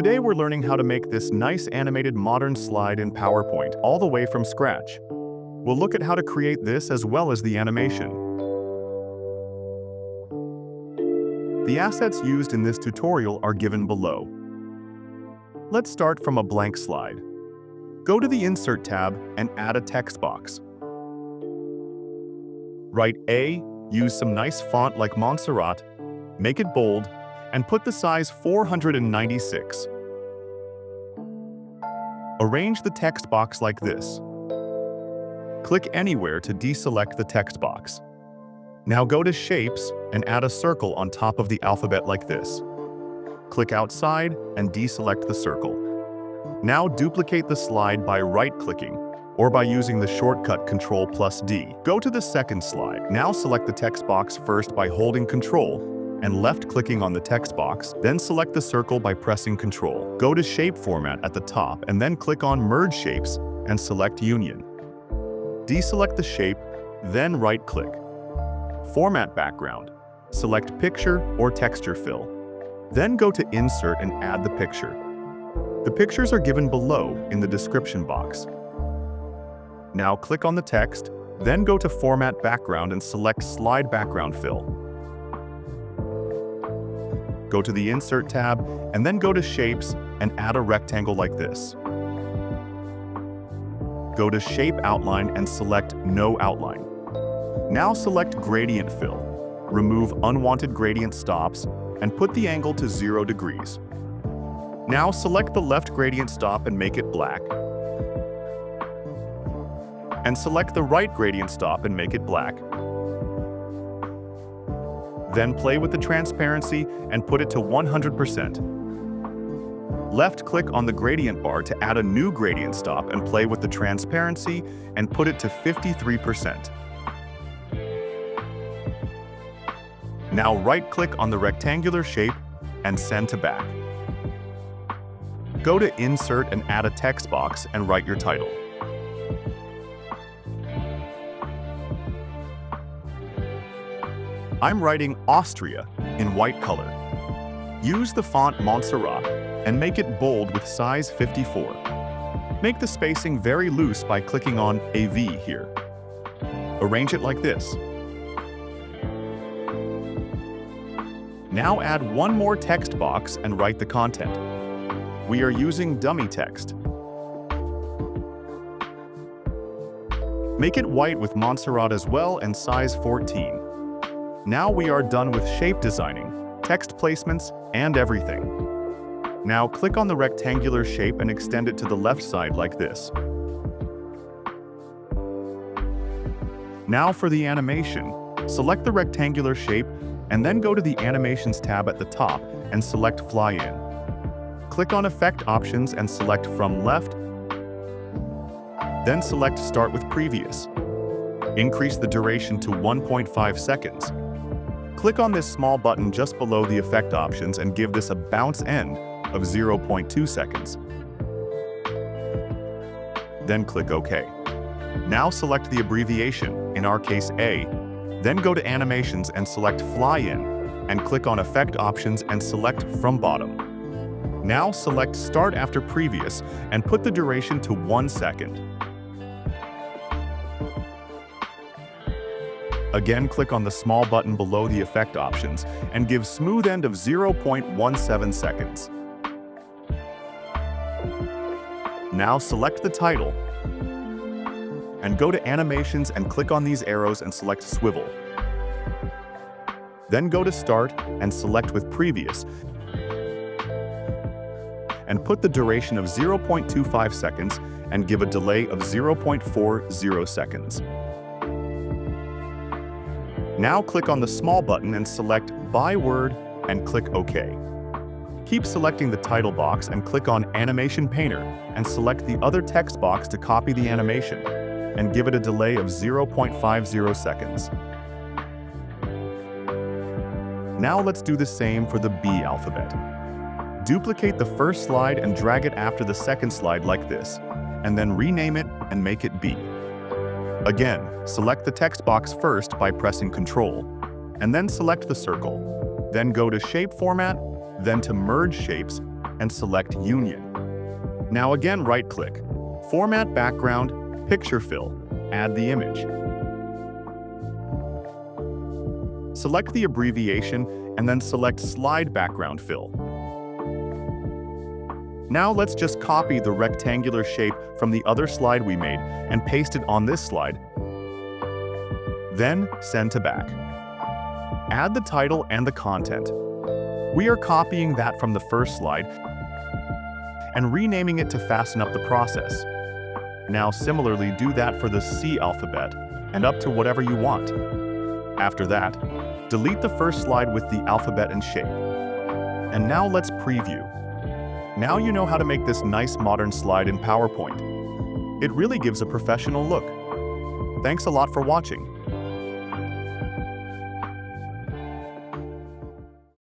Today we're learning how to make this nice animated modern slide in PowerPoint all the way from scratch. We'll look at how to create this as well as the animation. The assets used in this tutorial are given below. Let's start from a blank slide. Go to the Insert tab and add a text box. Write A, use some nice font like Montserrat, make it bold, and put the size 496. Arrange the text box like this. Click anywhere to deselect the text box. Now go to Shapes and add a circle on top of the alphabet like this. Click outside and deselect the circle. Now duplicate the slide by right-clicking or by using the shortcut Ctrl+D. Go to the second slide. Now select the text box first by holding Ctrl and left-clicking on the text box, then select the circle by pressing Ctrl. Go to Shape Format at the top and then click on Merge Shapes and select Union. Deselect the shape, then right-click. Format Background. Select Picture or Texture Fill. Then go to Insert and add the picture. The pictures are given below in the description box. Now click on the text, then go to Format Background and select Slide Background Fill. Go to the Insert tab and then go to Shapes and add a rectangle like this. Go to Shape Outline and select No Outline. Now select Gradient Fill. Remove unwanted gradient stops and put the angle to 0 degrees. Now select the left gradient stop and make it black. And select the right gradient stop and make it black. Then play with the transparency and put it to 100%. Left-click on the gradient bar to add a new gradient stop and play with the transparency and put it to 53%. Now right-click on the rectangular shape and send to back. Go to Insert and add a text box and write your title. I'm writing Austria in white color. Use the font Montserrat and make it bold with size 54. Make the spacing very loose by clicking on a V here. Arrange it like this. Now add one more text box and write the content. We are using dummy text. Make it white with Montserrat as well and size 14. Now we are done with shape designing, text placements, and everything. Now click on the rectangular shape and extend it to the left side like this. Now for the animation, select the rectangular shape and then go to the Animations tab at the top and select Fly In. Click on Effect Options and select From Left, then select Start with Previous. Increase the duration to 1.5 seconds. Click on this small button just below the effect options and give this a bounce end of 0.2 seconds. Then click OK. Now select the abbreviation, in our case A, then go to Animations and select Fly In, and click on Effect Options and select From Bottom. Now select Start After Previous and put the duration to 1 second. Again, click on the small button below the effect options and give smooth end of 0.17 seconds. Now select the title and go to Animations and click on these arrows and select Swivel. Then go to Start and select with Previous and put the duration of 0.25 seconds and give a delay of 0.40 seconds. Now click on the small button and select By Word and click OK. Keep selecting the title box and click on Animation Painter and select the other text box to copy the animation and give it a delay of 0.50 seconds. Now let's do the same for the B alphabet. Duplicate the first slide and drag it after the second slide like this, and then rename it and make it B. Again, select the text box first by pressing Ctrl, and then select the circle. Then go to Shape Format, then to Merge Shapes, and select Union. Now again right-click, Format Background, Picture Fill, add the image. Select the abbreviation and then select Slide Background Fill. Now let's just copy the rectangular shape from the other slide we made and paste it on this slide. Then send to back. Add the title and the content. We are copying that from the first slide and renaming it to fasten up the process. Now similarly do that for the C alphabet and up to whatever you want. After that, delete the first slide with the alphabet and shape. And now let's preview. Now you know how to make this nice modern slide in PowerPoint. It really gives a professional look. Thanks a lot for watching.